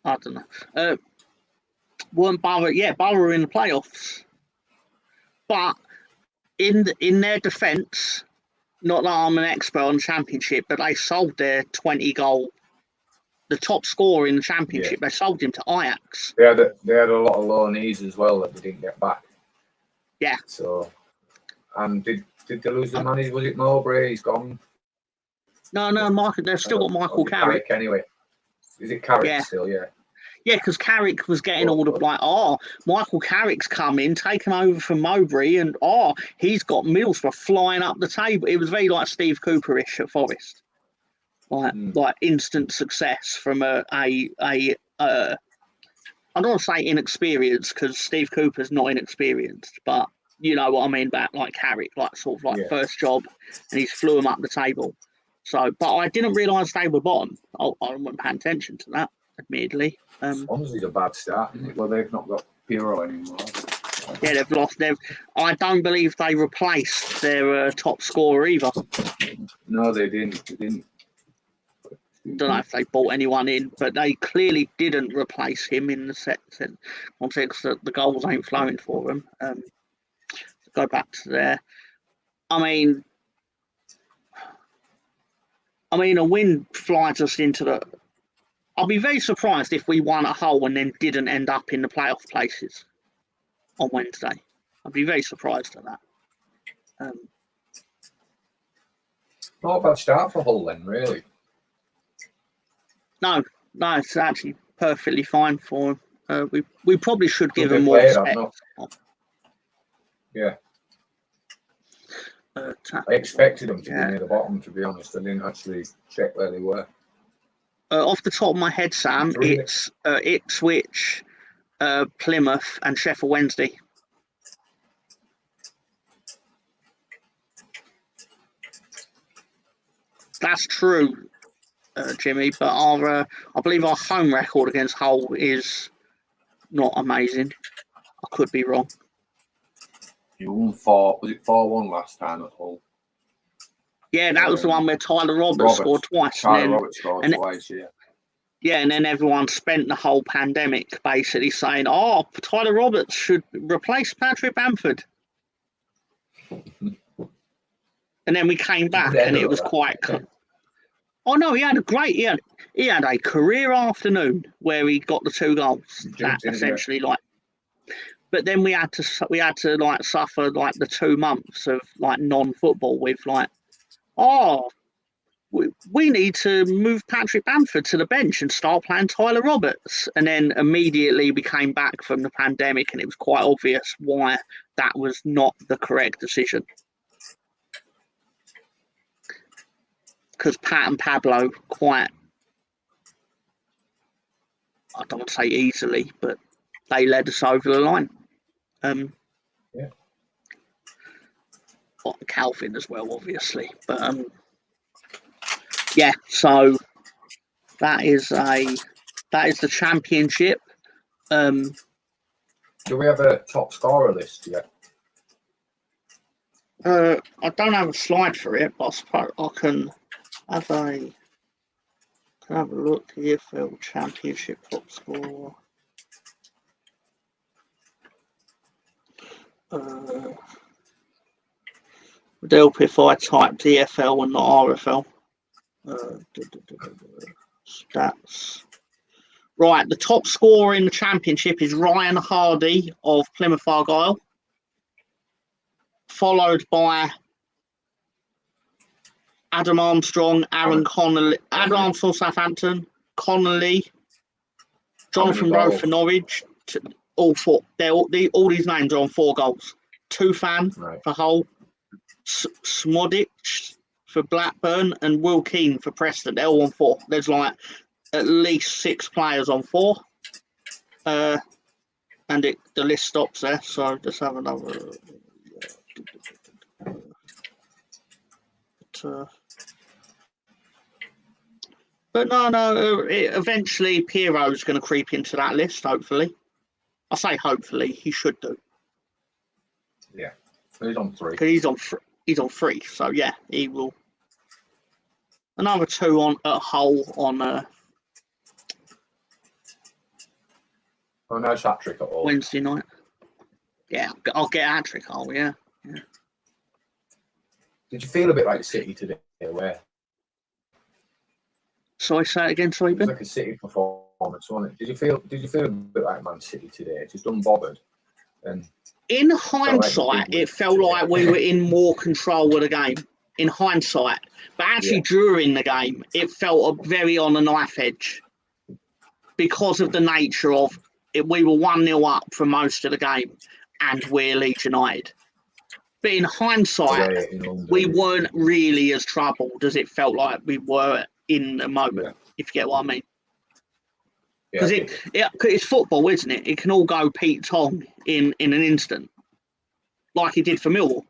I don't know. Weren't Borough? Yeah, Borough were in the playoffs, but in their defence, not that I'm an expert on Championship, but they sold their 20-goal, the top scorer in the Championship. Yeah. They sold him to Ajax. They had a lot of loanees as well that they didn't get back. Yeah. So, and did they lose the money? Was it Mowbray? He's gone. No, Michael. They've still got Michael Carrick. Anyway, is it Carrick still? Yeah. Yeah, because Carrick was getting all the Michael Carrick's come in, taken over from Mowbray, and he's got Middlesbrough flying up the table. It was very like Steve Cooper-ish at Forest, like instant success from I don't want to say inexperienced because Steve Cooper's not inexperienced, but you know what I mean about like Carrick, like sort of like first job, and he's flew him up the table. So, but I didn't realise they were bottom. I wasn't paying attention to that, admittedly. Swansea's a bad start, isn't it? Well, they've not got Bureau anymore. Yeah, they've lost. I don't believe they replaced their top scorer either. No, they didn't. Don't know if they bought anyone in, but they clearly didn't replace him in the context that the goals ain't flowing for them. Go back to there. I mean, a win flies us into the. I'll be very surprised if we won at Hull and then didn't end up in the playoff places on Wednesday. I'd be very surprised at that. Not a bad start for Hull then, really. No, it's actually perfectly fine for him. We probably should give him more respect. Yeah. I expected them to be near the bottom, to be honest. I didn't actually check where they were. Off the top of my head, Sam, it's Ipswich, Plymouth and Sheffield Wednesday. That's true, Jimmy, but I believe our home record against Hull is not amazing. I could be wrong. You won 4-1 last time at Hull? Yeah, that was the one where Tyler Roberts scored twice. Roberts scored twice, yeah. Yeah, and then everyone spent the whole pandemic basically saying, "Oh, Tyler Roberts should replace Patrick Bamford." And then we came back, and it was quite. Oh no, he had a career afternoon where he got the 2 goals. That essentially but then we had to like suffer like the 2 months of like non-football with like, we need to move Patrick Bamford to the bench and start playing Tyler Roberts. And then immediately we came back from the pandemic, and it was quite obvious why that was not the correct decision. Because Pat and Pablo I don't want to say easily, but they led us over the line. Yeah. Well, Calvin as well, obviously. But yeah, so that is the championship. Do we have a top scorer list yet? I don't have a slide for it, but I suppose I can have a look. EFL Championship top scorer. Would help if I typed EFL and not RFL. Stats. Right, the top scorer in the championship is Ryan Hardy of Plymouth Argyle, followed by Adam Armstrong, Aaron Connolly, Adam Armstrong Southampton, Connolly, Jonathan Rowe for Norwich. All 4. All these names are on 4 goals. Tufan for Hull, Smodic for Blackburn, and Will Keane for Preston. They're all on 4. There's like at least 6 players on 4. And the list stops there. So let's have another. But no. Eventually, Piero's going to creep into that list. Hopefully, I say hopefully. He should do. Yeah, he's on 3. Because he's on 3. So yeah, he will. Another 2 on at Hull on. Oh no, hat trick at all. Wednesday night. Yeah, I'll get a hat trick. Oh yeah. Did you feel a bit like City today? Where? Sorry, say it again, sorry, Ben. It was like a City performance, wasn't it? Did you feel a bit like Man City today? Just unbothered. And in hindsight, it felt like we were in more control of the game. In hindsight, but actually during the game, it felt very on a knife edge because of the nature of it. We were 1-0 up for most of the game, and we're Leeds United. But in hindsight, we weren't really as troubled as it felt like we were in the moment, if you get what I mean. Because it's football, isn't it? It can all go Pete Tong in an instant, like he did for Millwall.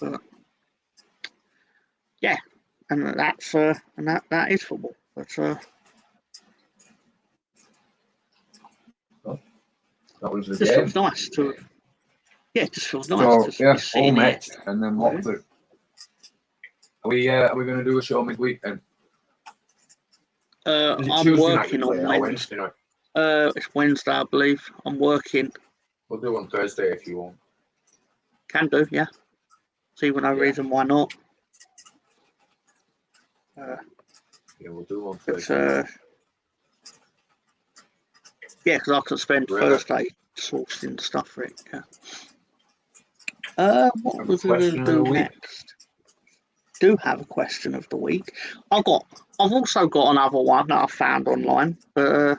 But, yeah, and that's that is football. But that was the just game. feels nice to. Yeah, it just feels nice. So, all next, and then Watford. Are we going to do a show midweek then? I'm working on Wednesday. Night? It's Wednesday, I believe. I'm working. We'll do on Thursday if you want. Can do, yeah. See no reason why not. We'll do on Thursday. Yeah, because I can spend Thursday sourcing stuff for it. Yeah. What was we going to do next? Do have a question of the week. I've also got another one that I found online, but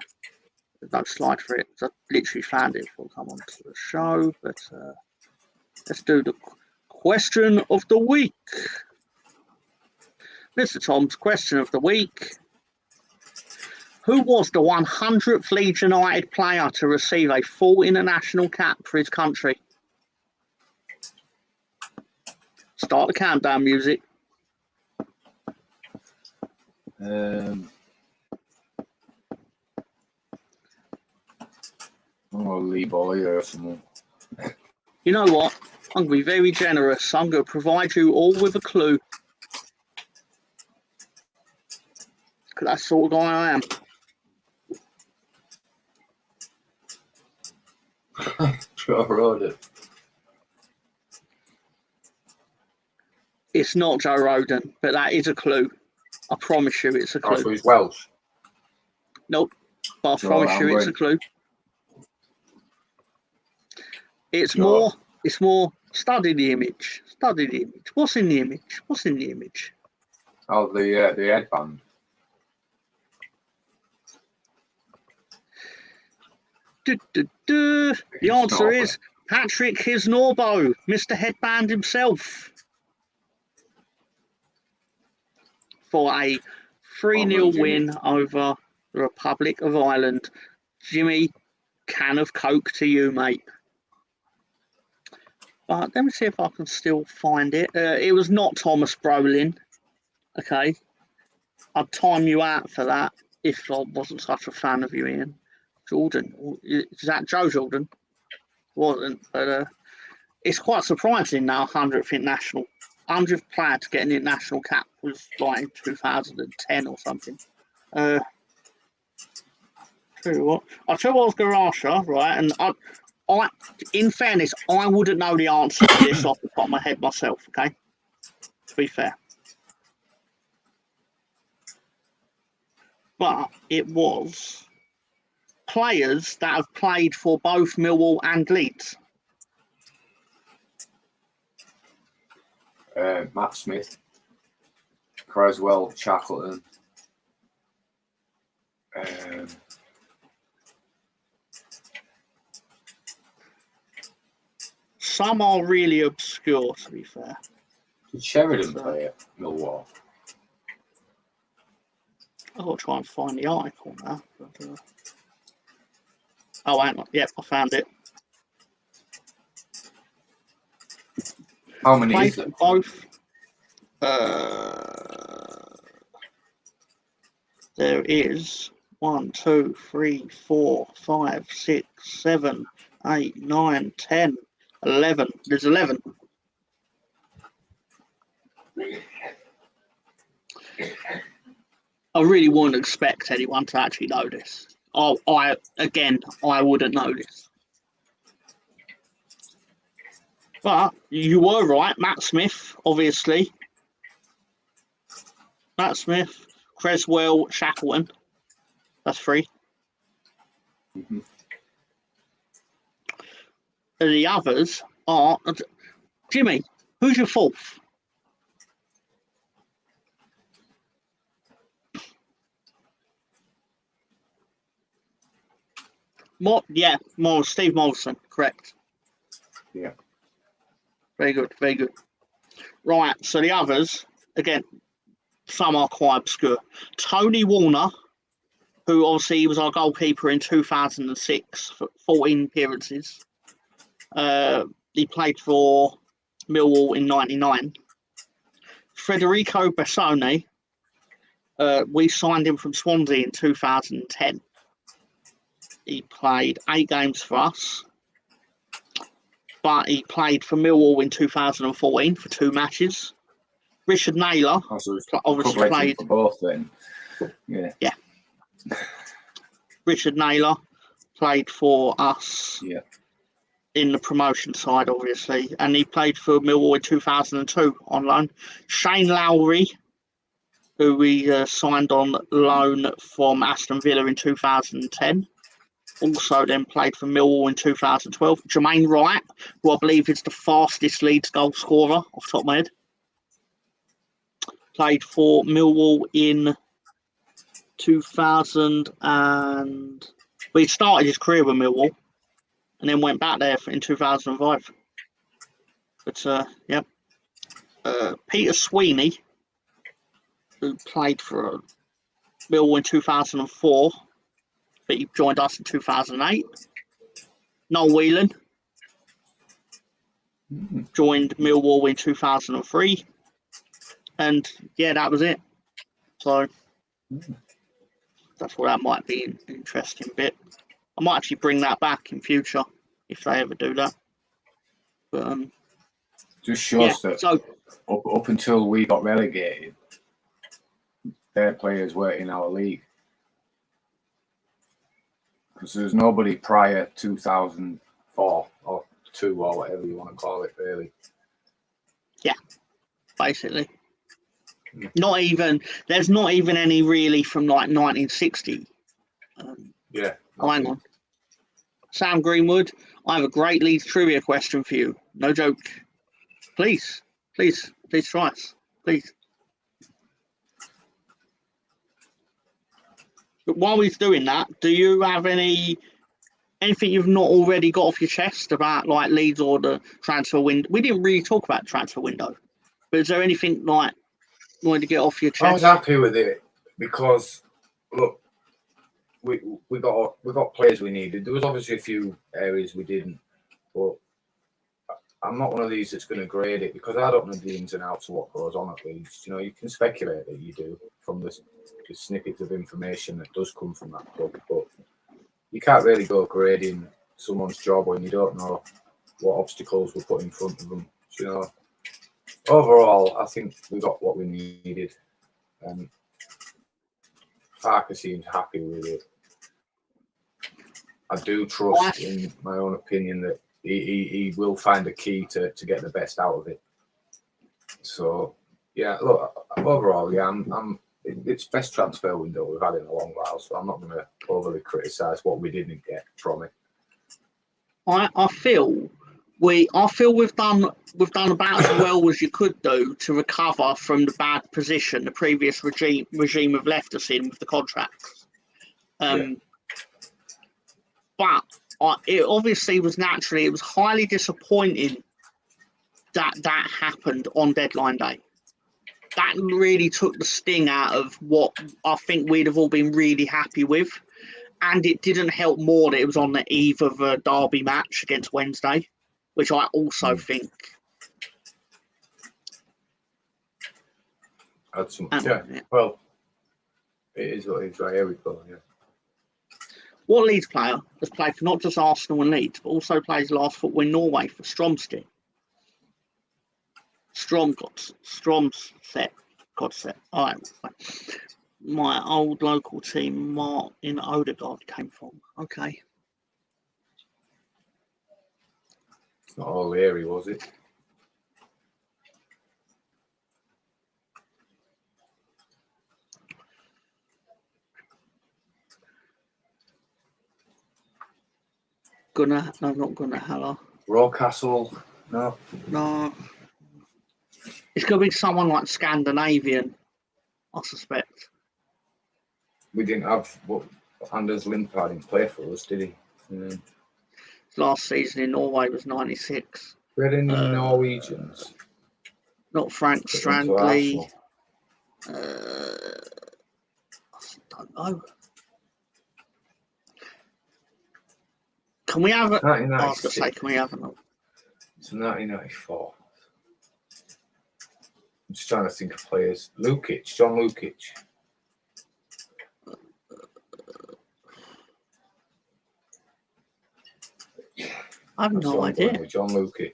there's no slide for it. I literally found it before I come on to the show. But let's do the question of the week. Mr. Tom's question of the week. Who was the 100th Leeds United player to receive a full international cap for his country? Start the countdown music. Lee Boyer or someone. You know what? I'm going to be very generous. I'm going to provide you all with a clue. Because that's the sort of guy I am. Sure, Roden. It's not Joe Roden, but that is a clue. I promise you it's a clue. Oh, so he's Welsh? Nope. But I promise you it's a clue. It's more study the image. Study the image. What's in the image? What's in the image? Oh, the headband. The answer is Patrick Hisnorbo, Mr. Headband himself. For a 3-0 win over the Republic of Ireland. Jimmy, can of Coke to you, mate. But let me see if I can still find it. It was not Thomas Brolin. Okay. I'd time you out for that if I wasn't such a fan of you, Ian. Jordan. Is that Joe Jordan? Wasn't. But it's quite surprising now, 100th international. 100th player to get an international cap was like in 2010 or something. Tell you what. I'll tell you what I was going to ask you, right? And I, in fairness, I wouldn't know the answer to this off the top of my head myself, okay? To be fair. But it was players that have played for both Millwall and Leeds. Matt Smith, Creswell, Shackleton. Some are really obscure, to be fair. Did Sheridan play at Millwall? I've got to try and find the article now. But, oh, hang on. Yep, I found it. How many is it? Both. There is 1, 2, 3, 4, 5, 6, 7, 8, 9, 10, 11. There's 11. I really wouldn't expect anyone to actually know this. I wouldn't know this. But you were right, Matt Smith, obviously. Matt Smith, Creswell, Shackleton. That's 3. Mm-hmm. The others are... Jimmy, who's your 4th? Steve Morrison, correct. Yeah. Very good, very good. Right, so the others, again, some are quite obscure. Tony Warner, who obviously was our goalkeeper in 2006 for 14 appearances. He played for Millwall in 99. Federico Bessone, we signed him from Swansea in 2010. He played 8 games for us, but he played for Millwall in 2014 for 2 matches. Richard Naylor obviously played for both then. Yeah. Richard Naylor played for us in the promotion side, obviously, and he played for Millwall in 2002 on loan. Shane Lowry, who we signed on loan from Aston Villa in 2010. Also then played for Millwall in 2012. Jermaine Wright, who I believe is the fastest Leeds goal scorer off the top of my head. Played for Millwall in 2000 and... Well, he started his career with Millwall and then went back there in 2005. But, Peter Sweeney, who played for Millwall in 2004, but he joined us in 2008. Noel Whelan joined Millwall in 2003. And yeah, that was it. So that's what that might be an interesting bit. I might actually bring that back in future if they ever do that. But just shows that up until we got relegated, their players were in our league. Because there's nobody prior 2004 or 2 or whatever you want to call it, really. Yeah, basically. There's not even any really from like 1960. Yeah. Hang on. Sam Greenwood, I have a great Leeds trivia question for you. No joke. Please try us. Please. But while he's doing that, do you have anything you've not already got off your chest about like Leeds or the transfer window? We didn't really talk about the transfer window, but is there anything like you wanted to get off your chest? I was happy with it because look, we got players we needed. There was obviously a few areas we didn't, but I'm not one of these that's going to grade it because I don't know the ins and outs of what goes on at Leeds. You know, you can speculate that you do from the snippets of information that does come from that club, but you can't really go grading someone's job when you don't know what obstacles were put in front of them. You know, overall, I think we got what we needed, and Parker seems happy with it. I do trust, in my own opinion, that he will find a key to get the best out of it. So, yeah, look, overall, yeah, it's best transfer window we've had in a long while, so I'm not going to overly criticise what we didn't get from it. I feel we've done about as well as you could do to recover from the bad position the previous regime have left us in with the contracts. But it obviously was it was highly disappointing that happened on deadline day. That really took the sting out of what I think we'd have all been really happy with. And it didn't help more that it was on the eve of a derby match against Wednesday, which I also think. Well, it is what it is, right? Here we go, yeah. What Leeds player has played for not just Arsenal and Leeds, but also plays last football in Norway for Strømsgodset? Strømsgodset. All right. My old local team, Martin Odegaard, came from. Okay. It's not all O'Leary, was it? Gunnar, no, not Gunnar Haller. Rocastle, no. No. It's going to be someone like Scandinavian, I suspect. We didn't have Anders Limpard didn't play for us, did he? Last season in Norway was 96. We had any Norwegians? Not Frank Strandley. I don't know. Can we have it? I was going to say, can we have it? It's 1994. I'm just trying to think of players. John Lukic. I have no idea. John Lukic.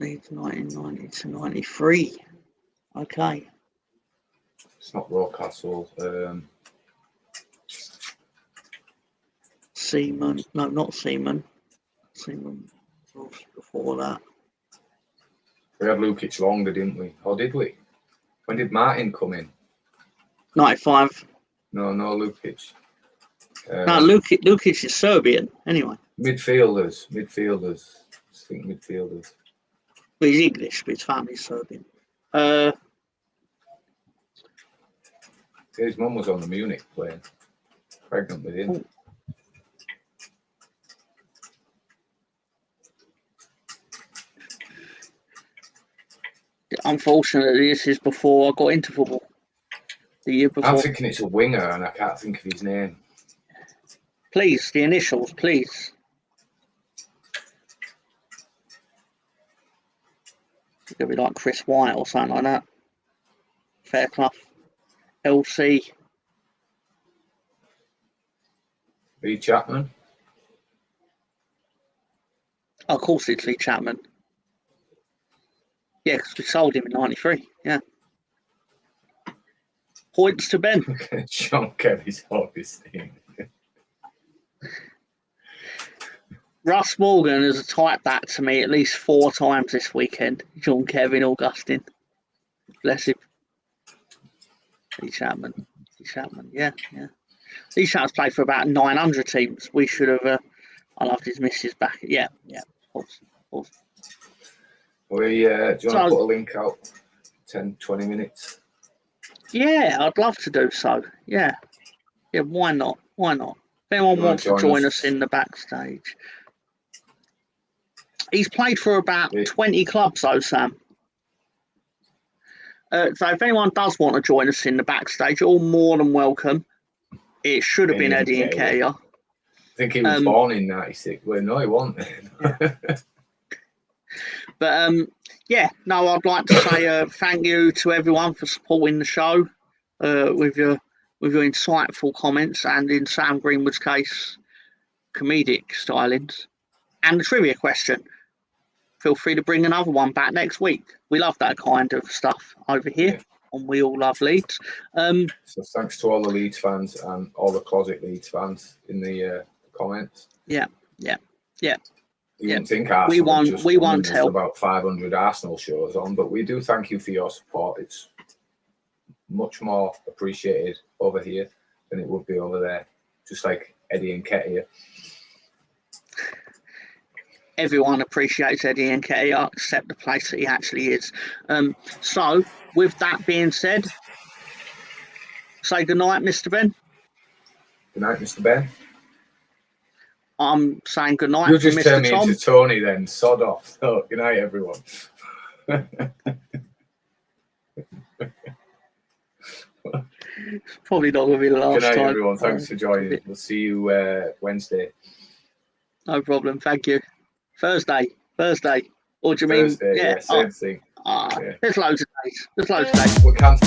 Leeds 1990 to 93. Okay. It's not Rocastle. Seaman. No, not Seaman. Seaman was before that. We had Lukic longer, didn't we? Or did we? When did Martin come in? 95. No, Lukic. No, Lukic is Serbian, anyway. Midfielders. I think midfielders. Well, he's English, but his family's Serbian. His mum was on the Munich playing. Pregnant with him. Unfortunately, this is before I got into football. The year before. I'm thinking it's a winger, and I can't think of his name. Please, the initials, please. It's going to be like Chris White or something like that. Fairclough. LC. Lee Chapman. Oh, of course it's Lee Chapman. Yeah, because we sold him in '93. Yeah. Points to Ben. Sean Kelly's obviously. Russ Morgan has typed that to me at least 4 times this weekend. John Kevin Augustine. Bless him. Lee Chapman. Yeah. Lee Chapman's played for about 900 teams. We should have. I loved his misses back. Yeah. Of course. Do you want to put a link out? 10, 20 minutes. Yeah, I'd love to do so. Yeah. Why not? If anyone wants to join us in the backstage. He's played for about 20 clubs, though, Sam. So if anyone does want to join us in the backstage, you're all more than welcome. It should have been Eddie Nketiah. I think he was born in '96. Well, no, he wasn't. But I'd like to say thank you to everyone for supporting the show with your insightful comments and, in Sam Greenwood's case, comedic stylings. And the trivia question. Feel free to bring another one back next week. We love that kind of stuff over here on We All Love Leeds. So thanks to all the Leeds fans and all the closet Leeds fans in the comments. Yeah. You wouldn't think Arsenal we won't tell about 500 Arsenal shows on, but we do thank you for your support. It's much more appreciated over here than it would be over there. Just like Eddie Nketiah. Everyone appreciates Eddie Nketiah except the place that he actually is. So, with that being said, say goodnight, Mr. Ben. Good night, Mr. Ben. I'm saying goodnight. You'll just Mr. turn me Tom. into Tony then. Sod off. So, good night, everyone. Probably not going to be the last good night, time. everyone. Thanks for joining. We'll see you Wednesday. No problem. Thank you. Thursday. Or do you Thursday, mean? same thing. There's loads of days. We can't.